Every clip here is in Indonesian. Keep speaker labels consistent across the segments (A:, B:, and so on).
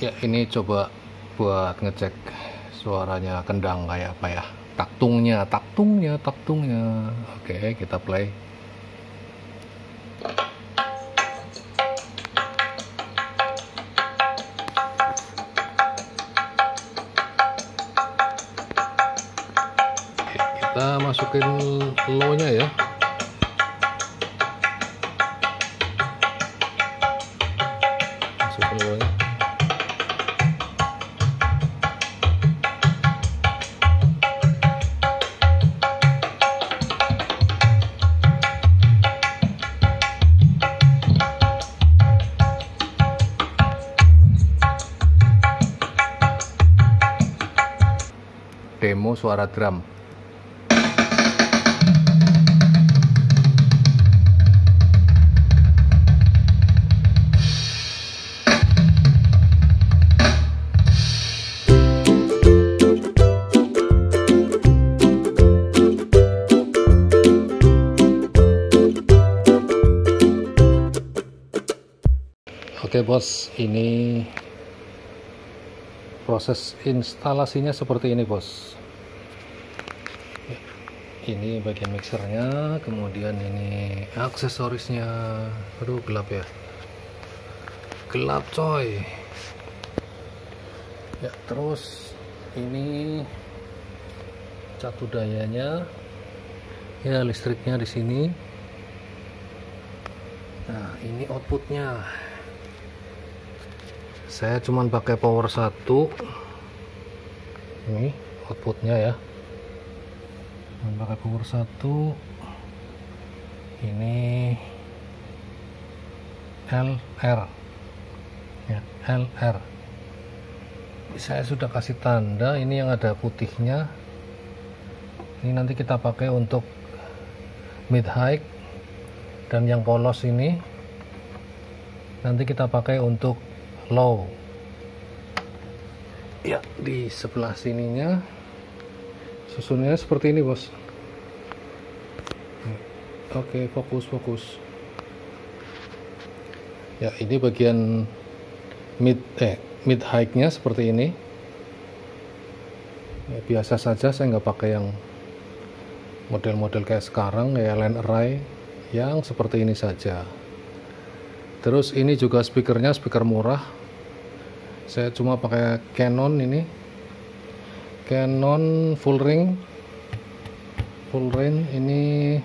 A: Ya, ini coba buat ngecek suaranya kendang kayak apa ya. Taktungnya. Oke, kita play. Oke, kita masukin low-nya ya. Masukin low-nya. Demo suara drum. Oke bos, ini proses instalasinya seperti ini bos. Ini bagian mixernya, kemudian ini aksesorisnya. Aduh, gelap ya, gelap coy ya. Terus ini catu dayanya ya, listriknya di sini. Nah, ini outputnya. Saya cuman pakai power 1. Ini outputnya ya, pakai power 1. Ini LR ya, LR. Saya sudah kasih tanda, ini yang ada putihnya. Ini nanti kita pakai untuk mid high, dan yang polos ini nanti kita pakai untuk low ya. Di sebelah sininya susunnya seperti ini bos. Oke, fokus ya. Ini bagian mid high nya seperti ini ya, biasa saja. Saya nggak pakai yang model-model kayak sekarang ya, line array, yang seperti ini saja. Terus ini juga speakernya speaker murah. Saya cuma pakai Canon, ini Canon full range ini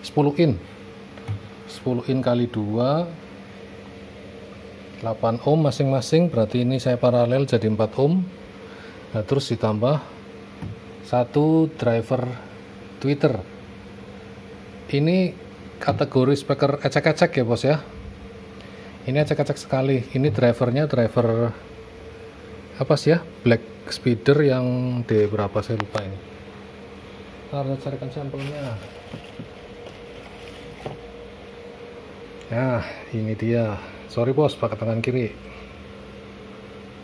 A: 10 in kali 2, 8 ohm masing-masing, berarti ini saya paralel jadi 4 ohm. Nah, terus ditambah satu driver tweeter. Ini kategori speaker ecek-ecek ya bos ya. Ini ecek-ecek sekali. Ini drivernya driver apa sih ya, black speeder yang D berapa saya lupa ini. Harus carikan sampelnya. Nah, ini dia. Sorry bos, pakai tangan kiri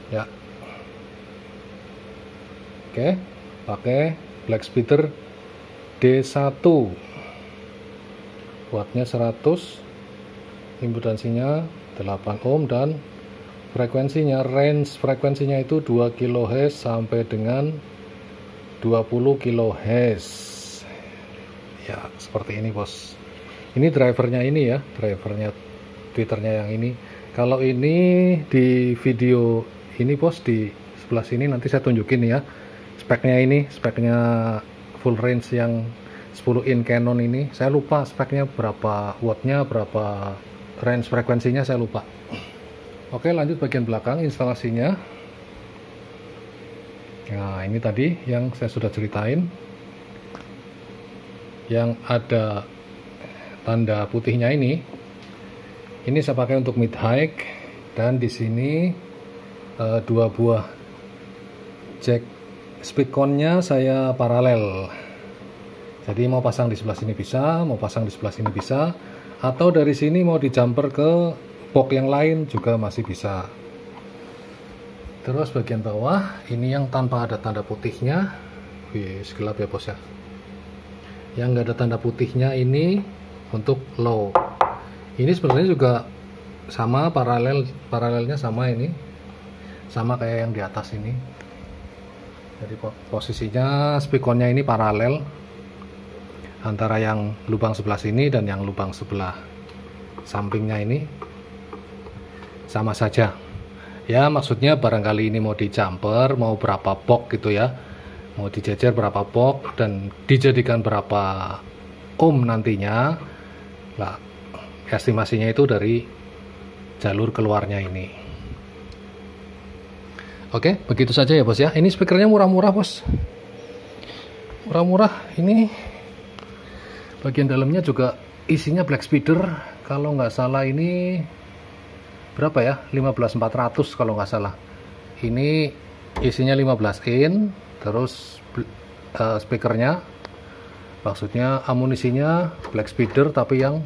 A: ya. Oke, pakai black speeder D1, wattnya 100, impedansinya 8 ohm, dan frekuensinya, range frekuensinya itu 2 kHz sampai dengan 20 kHz ya, seperti ini bos. Ini drivernya ini ya, drivernya tweeternya yang ini. Kalau ini di video ini bos, di sebelah sini nanti saya tunjukin ya speknya. Ini speknya full range yang 10 in Canon ini. Saya lupa speknya berapa wattnya, berapa range frekuensinya, saya lupa. Oke, lanjut bagian belakang instalasinya. Nah, ini tadi yang saya sudah ceritain, yang ada tanda putihnya ini saya pakai untuk mid high. Dan di sini 2 buah jack speedconnya saya paralel. Jadi mau pasang di sebelah sini bisa, mau pasang di sebelah sini bisa, atau dari sini mau di jumper ke box yang lain juga masih bisa. Terus bagian bawah ini yang tanpa ada tanda putihnya. Wih, gelap ya bos ya. Yang nggak ada tanda putihnya ini untuk low. Ini sebenarnya juga sama, paralelnya sama ini. sama kayak yang di atas ini. Jadi posisinya speakonnya ini paralel antara yang lubang sebelah sini dan yang lubang sebelah sampingnya ini sama saja. Ya maksudnya barangkali ini mau di jumper, mau berapa box gitu ya, mau dijejer berapa box dan dijadikan berapa ohm nantinya lah, estimasinya itu dari jalur keluarnya ini. Oke, begitu saja ya bos ya. Ini speakernya murah-murah bos, murah-murah. Ini bagian dalamnya juga isinya black speeder, kalau nggak salah ini berapa ya, 15.400 kalau nggak salah. Ini isinya 15 in, terus speakernya, maksudnya amunisinya black speeder tapi yang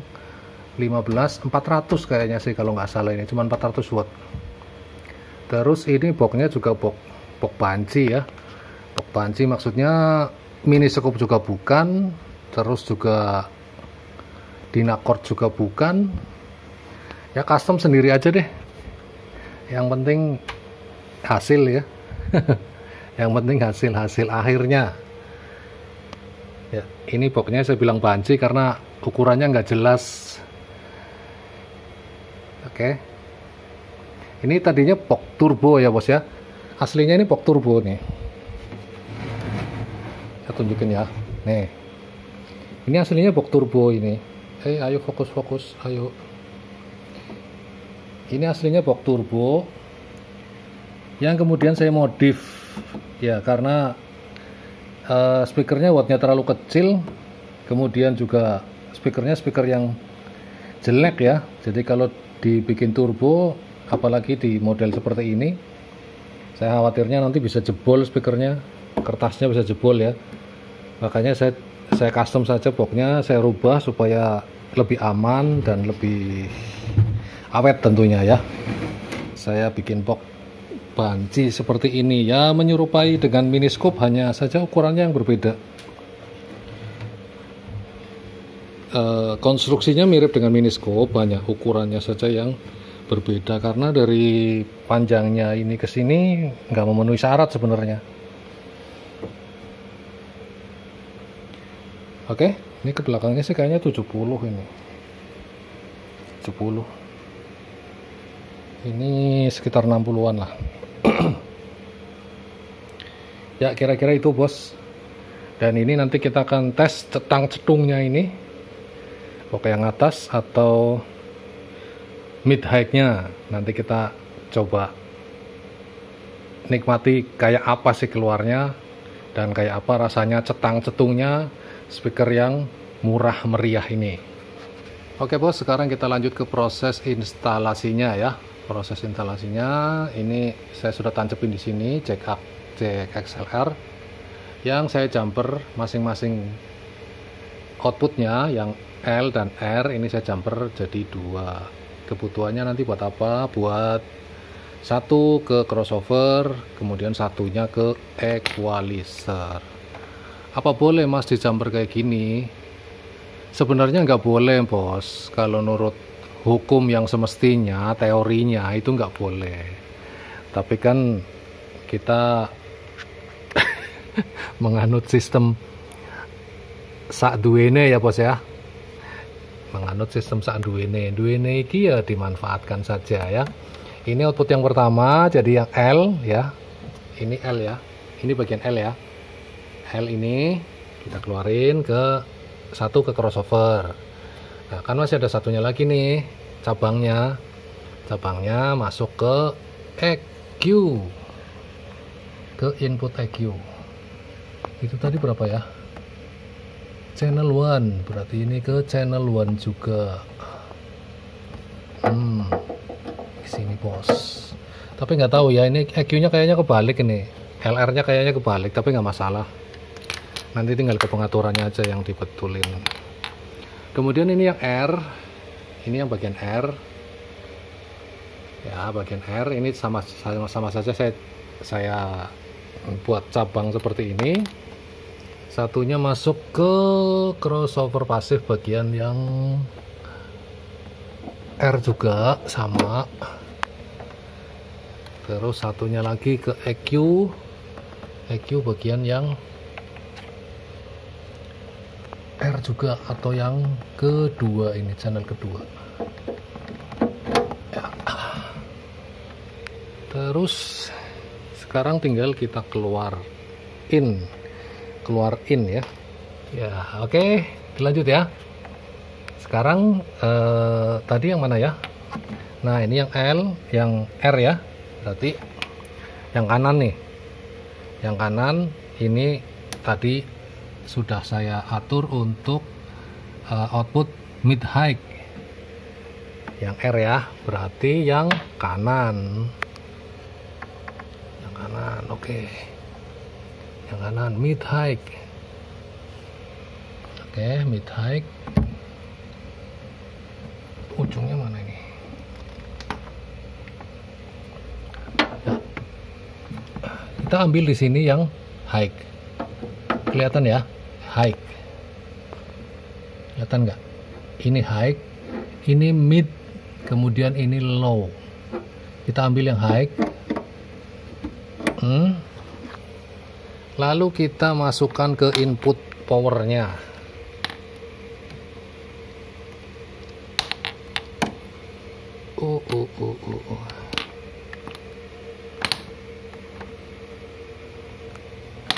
A: 15.400 kayaknya sih kalau nggak salah, ini cuma 400 watt. Terus ini boxnya juga box banci ya, box banci maksudnya mini scope juga bukan, terus juga Dynacord juga bukan, ya custom sendiri aja deh, yang penting hasil ya. Yang penting hasil akhirnya ya. Ini boxnya saya bilang banci karena ukurannya nggak jelas. Oke. Ini tadinya box turbo ya bos ya, aslinya ini box turbo nih. Saya tunjukin ya, nih. Ini aslinya box turbo ini. Ayo fokus, ayo. Ini aslinya box turbo yang kemudian saya modif ya, karena speakernya wattnya terlalu kecil, kemudian juga speaker yang jelek ya. Jadi kalau dibikin turbo, apalagi di model seperti ini, saya khawatirnya nanti bisa jebol speakernya, kertasnya bisa jebol ya. Makanya saya custom saja boxnya, saya rubah supaya lebih aman dan lebih awet tentunya ya. Saya bikin box banci seperti ini ya, menyerupai dengan mini scope, hanya saja ukurannya yang berbeda. Konstruksinya mirip dengan mini scope, hanya ukurannya saja yang berbeda, karena dari panjangnya ini ke sini nggak memenuhi syarat sebenarnya. Oke, ini ke belakangnya sih kayaknya 70 ini. 70. Ini sekitar 60-an lah. Ya kira-kira itu bos. Dan ini nanti kita akan tes cetang cetungnya ini, oke yang atas atau mid high-nya. Nanti kita coba nikmati kayak apa sih keluarnya dan kayak apa rasanya cetang cetungnya speaker yang murah meriah ini. Oke bos, sekarang kita lanjut ke proses instalasinya ya. Proses instalasinya ini saya sudah tancepin di sini jack XLR yang saya jumper masing-masing outputnya, yang L dan R ini saya jumper jadi dua. Kebutuhannya nanti buat apa? Buat satu ke crossover, kemudian satunya ke equalizer. Apa boleh mas di jumper kayak gini? Sebenarnya nggak boleh bos. Kalau menurut hukum yang semestinya, teorinya itu nggak boleh. Tapi kan kita menganut sistem sak duwene ya bos ya. Menganut sistem sak duwene iki ya dimanfaatkan saja ya. Ini output yang pertama, jadi yang L ya. Ini L ya. Ini bagian L ya. L ini kita keluarin ke satu ke crossover. Nah, kan masih ada satunya lagi nih, cabangnya. Cabangnya masuk ke EQ. Ke input EQ. Itu tadi berapa ya? Channel 1, berarti ini ke channel 1 juga. Sini bos. Tapi nggak tahu ya, ini EQ-nya kayaknya kebalik ini. LR-nya kayaknya kebalik, tapi nggak masalah. Nanti tinggal ke pengaturannya aja yang dibetulin. Kemudian ini yang R, ini yang bagian R. Ya, bagian R ini sama saja saya buat cabang seperti ini. Satunya masuk ke crossover pasif bagian yang R juga sama. terus satunya lagi ke EQ bagian yang R juga, atau yang kedua, ini channel kedua ya. Terus sekarang tinggal kita keluar in ya. Oke, lanjut ya. Sekarang tadi yang mana ya? Nah, ini yang L, yang R ya. Berarti yang kanan nih. Yang kanan ini tadi sudah saya atur untuk output mid high. Yang R ya, berarti yang kanan. Yang kanan, oke. Yang kanan mid high. Oke, mid high. Ujungnya mana ini? Ya. Kita ambil di sini yang high. Kelihatan ya? High. Kelihatan nggak? Ini high, ini mid, kemudian ini low. Kita ambil yang high. Lalu kita masukkan ke input powernya.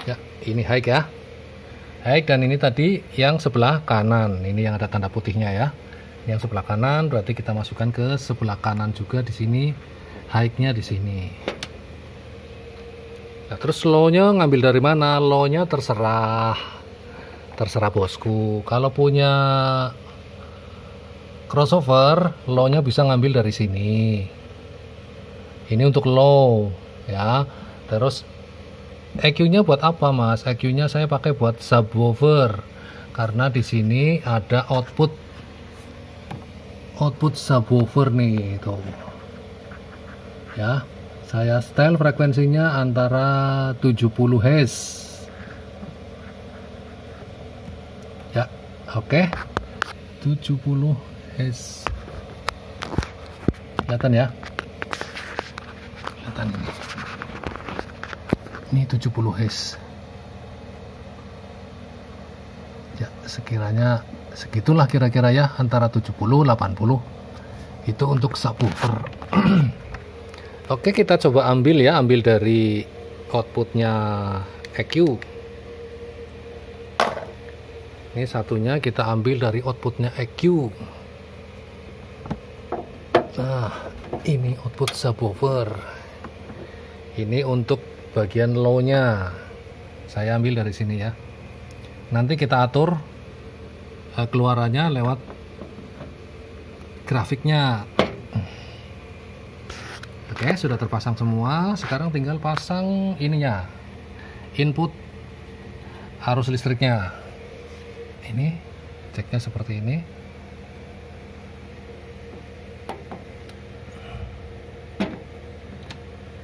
A: Ya, ini high ya. High, dan ini tadi yang sebelah kanan. Ini yang ada tanda putihnya ya. Yang sebelah kanan berarti kita masukkan ke sebelah kanan juga di sini. High-nya di sini. Nah, terus low-nya ngambil dari mana? Low-nya terserah bosku. Kalau punya crossover, low-nya bisa ngambil dari sini. Ini untuk low ya. Terus EQ-nya buat apa, Mas? EQ-nya saya pakai buat subwoofer. Karena di sini ada output subwoofer nih, tuh. Ya. Saya setel frekuensinya antara 70 Hz. Ya, oke. 70 Hz. Kelihatan ya? Kelihatan ini. Ini 70 Hz. Ya, sekiranya segitulah kira-kira ya, antara 70 80. Itu untuk subwoofer. Oke, kita coba ambil dari outputnya EQ. Ini satunya kita ambil dari outputnya EQ. Nah, ini output subwoofer. Ini untuk bagian low-nya. Saya ambil dari sini ya. Nanti kita atur keluarannya lewat grafiknya. Oke, sudah terpasang semua. Sekarang tinggal pasang ininya, input arus listriknya. Ini ceknya seperti ini.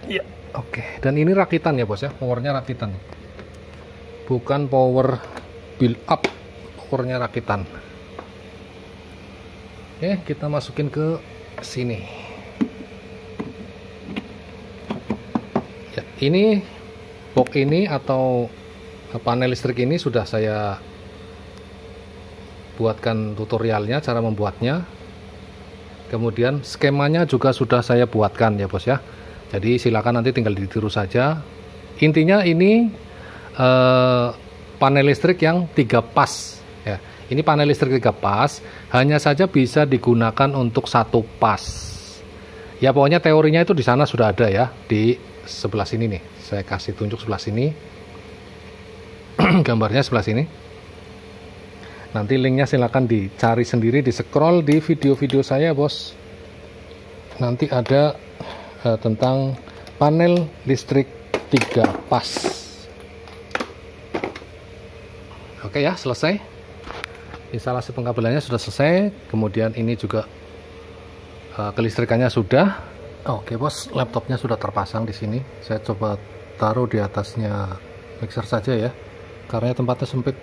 A: Ya, oke. Dan ini rakitan ya bos ya, powernya rakitan, bukan power build up, powernya rakitan. Oke, kita masukin ke sini. Ini box ini atau panel listrik ini sudah saya buatkan tutorialnya, cara membuatnya. Kemudian skemanya juga sudah saya buatkan ya bos ya. Jadi silakan nanti tinggal ditiru saja. Intinya ini panel listrik yang 3 pas ya. Ini panel listrik 3 pas, hanya saja bisa digunakan untuk 1 pas. Ya pokoknya teorinya itu di sana sudah ada ya, di sebelah sini nih, saya kasih tunjuk sebelah sini. Gambarnya sebelah sini. Nanti linknya silahkan dicari sendiri, di scroll di video-video saya bos. Nanti ada tentang panel listrik 3 pas. Oke ya, selesai. Instalasi pengkabelannya sudah selesai. Kemudian ini juga kelistrikannya sudah. Oke bos, laptopnya sudah terpasang di sini. Saya coba taruh di atasnya mixer saja ya, karena tempatnya sempit.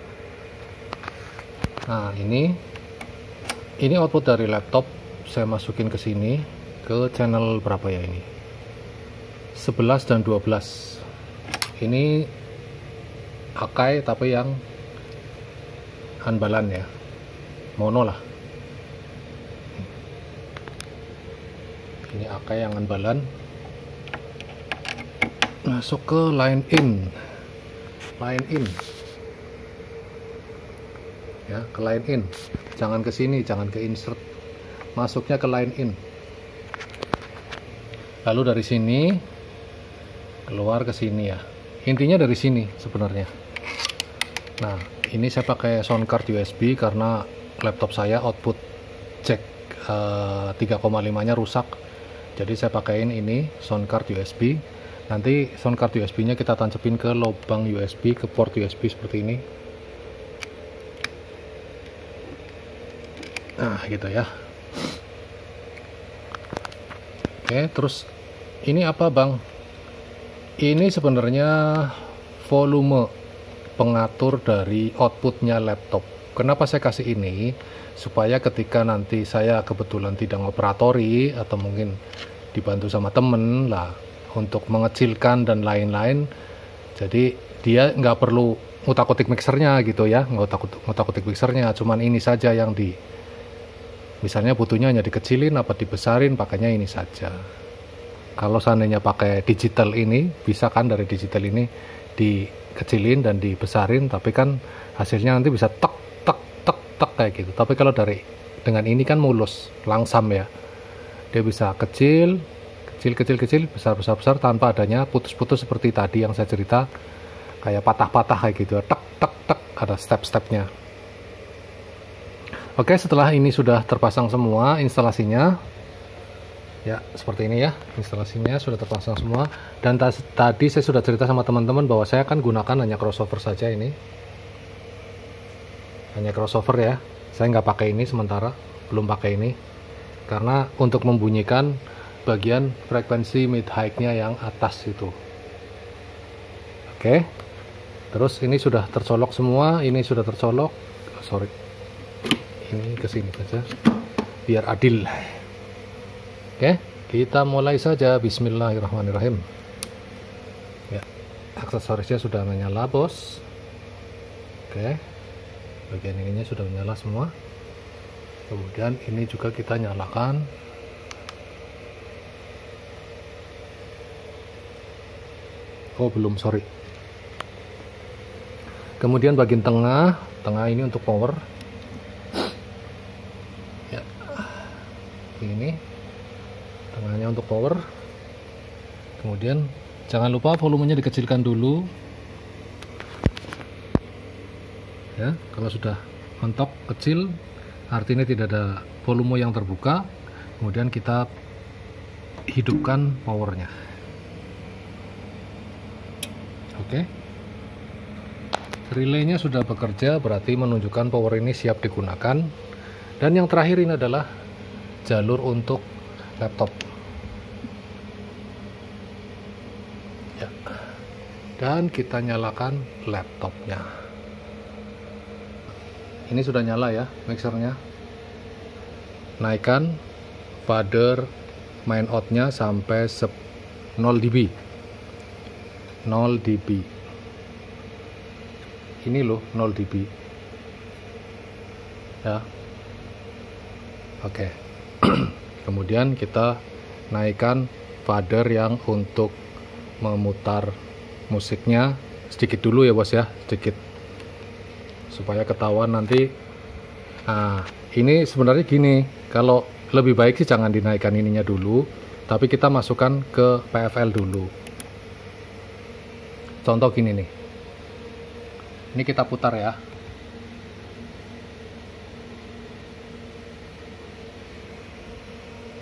A: Nah ini output dari laptop. Saya masukin ke sini, ke channel berapa ya ini? 11 dan 12. Ini Akai tapi yang anbalan ya, mono lah. Ini Akai yang anbalan. Masuk ke line in ya, ke line in, jangan ke sini, jangan ke insert, masuknya ke line in. Lalu dari sini keluar ke sini ya, intinya dari sini sebenarnya. Nah, ini saya pakai sound card USB karena laptop saya output jack 3,5 nya rusak, jadi saya pakaiin ini sound card USB. Nanti sound card USB nya kita tancepin ke lubang USB, ke port USB seperti ini. Nah gitu ya. Oke, terus ini apa bang? Ini sebenarnya volume pengatur dari outputnya laptop. Kenapa saya kasih ini? Supaya ketika nanti saya kebetulan tidak ngoperatori atau mungkin dibantu sama temen lah untuk mengecilkan dan lain-lain, jadi dia nggak perlu ngutak-ngutik mixernya gitu ya, ngutak-ngutik mixernya, cuman ini saja yang misalnya butuhnya hanya dikecilin apa dibesarin, pakainya ini saja. Kalau seandainya pakai digital ini, bisa kan dari digital ini dikecilin dan dibesarin, tapi kan hasilnya nanti bisa tek tek tek tek kayak gitu. Tapi kalau dengan ini kan mulus, langsam ya, dia bisa kecil, besar tanpa adanya putus-putus seperti tadi yang saya cerita, kayak patah-patah kayak gitu, tek tek tek, ada step-stepnya. Oke, setelah ini sudah terpasang semua instalasinya ya, seperti ini ya, instalasinya sudah terpasang semua. Dan tadi saya sudah cerita sama teman-teman bahwa saya akan gunakan hanya crossover saja, ini hanya crossover ya, saya nggak pakai ini sementara, belum pakai ini karena untuk membunyikan bagian frekuensi mid high-nya yang atas itu. Oke, terus ini sudah tercolok semua, ini sudah tercolok, sorry, ini kesini saja biar adil. Oke, kita mulai saja. Bismillahirrahmanirrahim ya. Aksesorisnya sudah menyala bos. Oke, bagian ininya sudah menyala semua. Kemudian ini juga kita nyalakan. Oh belum, sorry. Kemudian bagian tengah ini untuk power ya, ini tengahnya untuk power. Kemudian jangan lupa volumenya dikecilkan dulu ya. Kalau sudah mentok kecil artinya tidak ada volume yang terbuka. Kemudian kita hidupkan powernya. Oke, relaynya sudah bekerja, berarti menunjukkan power ini siap digunakan. Dan yang terakhir ini adalah jalur untuk laptop ya. Dan kita nyalakan laptopnya. Ini sudah nyala ya mixernya. Naikkan fader main out-nya sampai 0 dB. 0 dB. Ini loh 0 dB. Ya. Oke. Kemudian kita naikkan fader yang untuk memutar musiknya sedikit dulu ya bos ya, sedikit supaya ketahuan nanti. Nah, ini sebenarnya gini, kalau lebih baik sih jangan dinaikkan ininya dulu, tapi kita masukkan ke PFL dulu. Contoh gini nih, ini kita putar ya.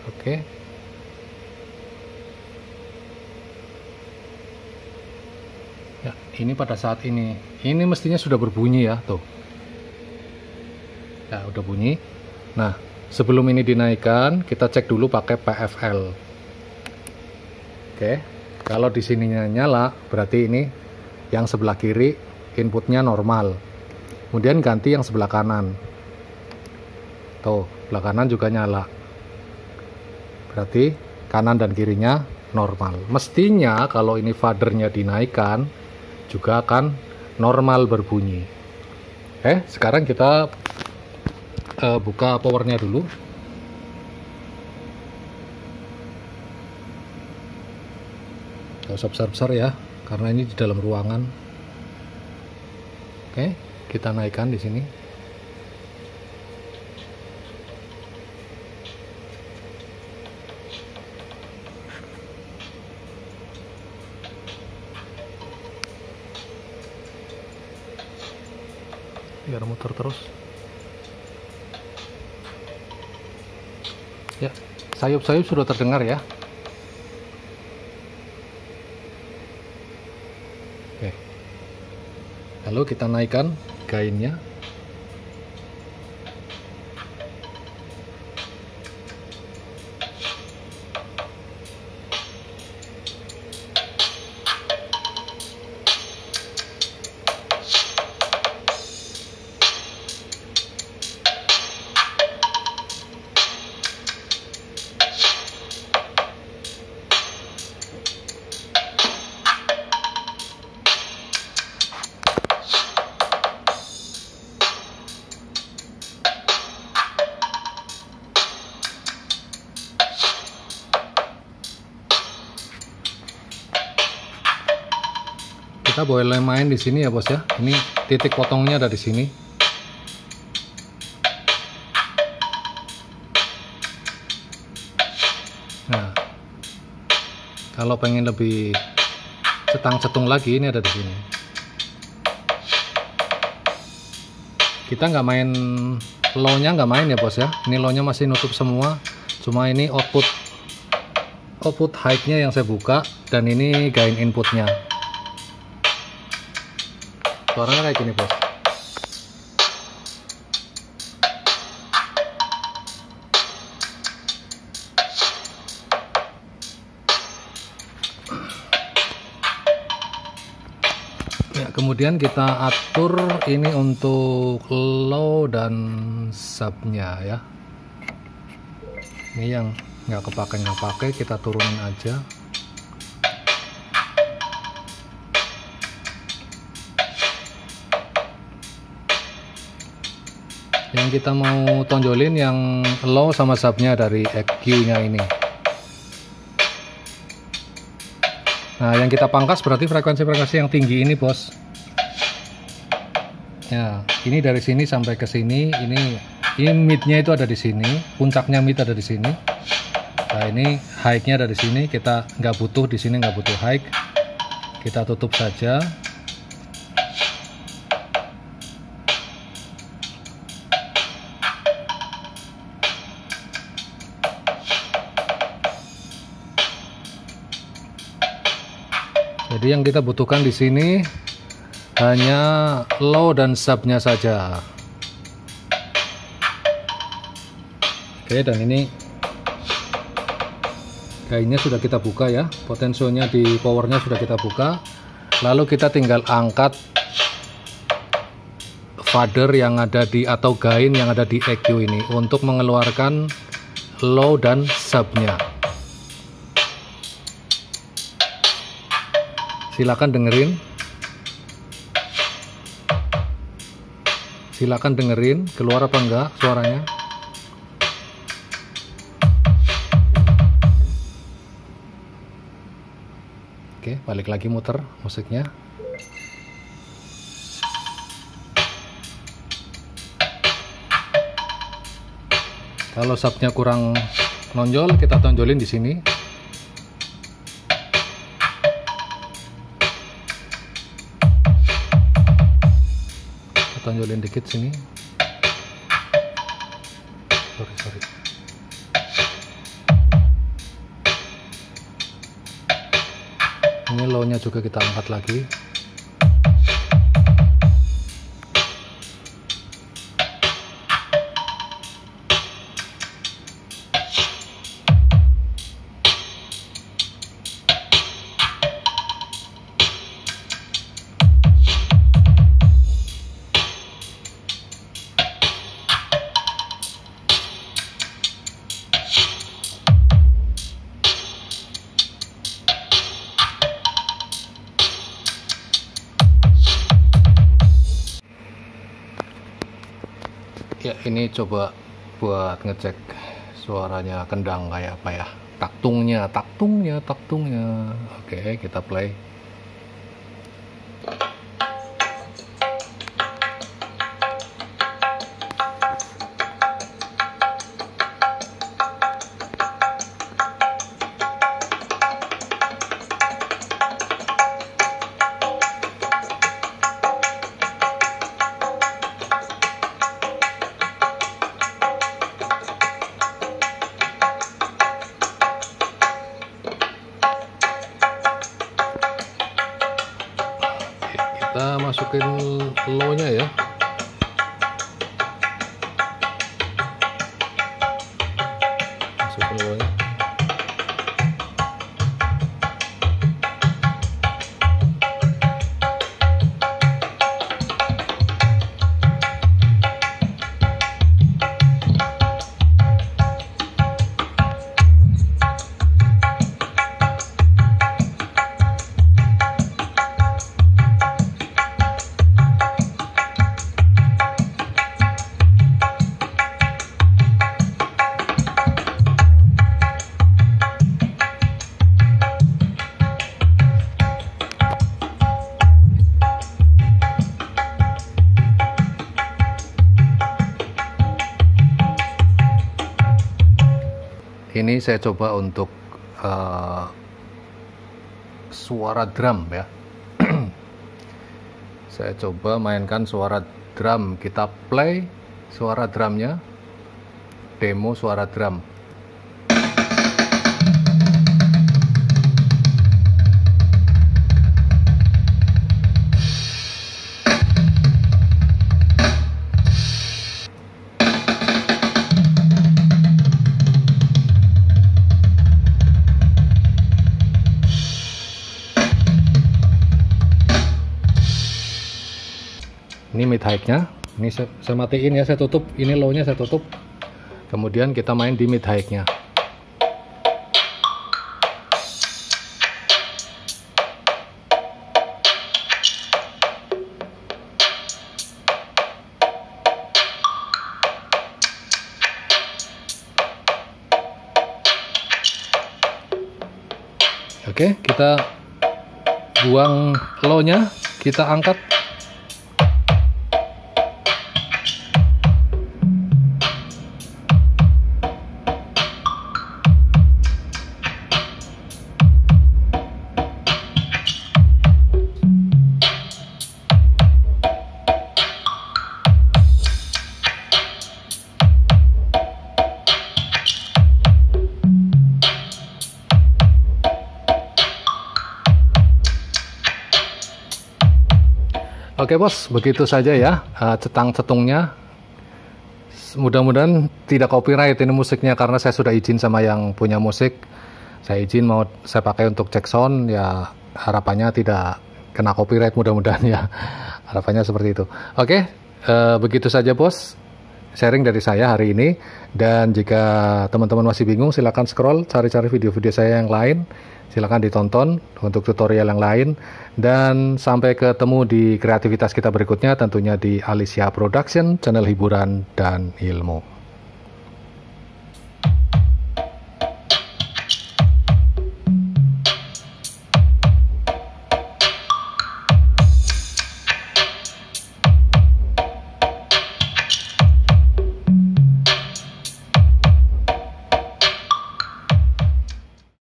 A: Oke. Ya, ini pada saat ini mestinya sudah berbunyi ya, tuh. Ya, udah bunyi. Nah, sebelum ini dinaikkan, kita cek dulu pakai PFL. Oke. Kalau di sininya nyala, berarti ini yang sebelah kiri inputnya normal. Kemudian ganti yang sebelah kanan. Tuh, sebelah kanan juga nyala. Berarti kanan dan kirinya normal. Mestinya kalau ini fadernya dinaikkan juga akan normal berbunyi. Sekarang kita buka powernya dulu. Gak usah besar-besar ya, karena ini di dalam ruangan. Kita naikkan di sini. Biar muter terus. Ya, sayup-sayup sudah terdengar ya. Oke. Lalu kita naikkan gainnya. Kita boleh main di sini ya bos ya. Ini titik potongnya ada di sini. Nah, kalau pengen lebih cetang-cetung lagi, ini ada di sini. Kita nggak main low-nya, nggak main ya bos ya. Ini low-nya masih nutup semua. Cuma ini output high-nya yang saya buka, dan ini gain inputnya. Suaranya kayak gini bos. Ya, kemudian kita atur ini untuk low dan subnya ya. Ini yang nggak kepake, kita turunin aja. Yang kita mau tonjolin yang low sama subnya dari EQ-nya ini. Nah, yang kita pangkas berarti frekuensi-frekuensi yang tinggi ini bos. Ya, ini dari sini sampai ke sini. Ini mid-nya itu ada di sini, puncaknya mid ada di sini. Nah, ini high-nya ada di sini. Kita nggak butuh di sini, nggak butuh high. Kita tutup saja. Jadi yang kita butuhkan di sini hanya low dan subnya saja. Oke, dan ini gainnya sudah kita buka ya, potensionya di powernya sudah kita buka. Lalu kita tinggal angkat fader yang ada di, atau gain yang ada di EQ ini untuk mengeluarkan low dan subnya. Silakan dengerin keluar apa enggak suaranya. Oke, balik lagi muter musiknya. Kalau subnya kurang nonjol, kita tonjolin di sini. Tonjolin dikit sini. Sorry. Ini low-nya juga kita angkat lagi. Ya, ini coba buat ngecek suaranya kendang kayak apa ya. Taktungnya. Oke, kita play. Kita masukin low-nya ya. Masukin low-nya. Ini saya coba untuk suara drum ya. Saya coba mainkan suara drum. Kita play suara drumnya, demo suara drum. Ini mid high-nya, ini saya matiin ya, saya tutup, ini low-nya saya tutup, kemudian kita main di mid high-nya. Oke, kita buang low-nya, kita angkat. Oke bos, begitu saja ya cetang-cetungnya. Mudah-mudahan tidak copyright ini musiknya, karena saya sudah izin sama yang punya musik. Saya izin mau saya pakai untuk cek sound ya, harapannya tidak kena copyright mudah-mudahan ya. Harapannya seperti itu. Oke, begitu saja bos sharing dari saya hari ini. Dan jika teman-teman masih bingung, silahkan scroll cari-cari video-video saya yang lain. Silahkan ditonton untuk tutorial yang lain. Dan sampai ketemu di kreativitas kita berikutnya, tentunya di Alicia Production, channel hiburan dan ilmu.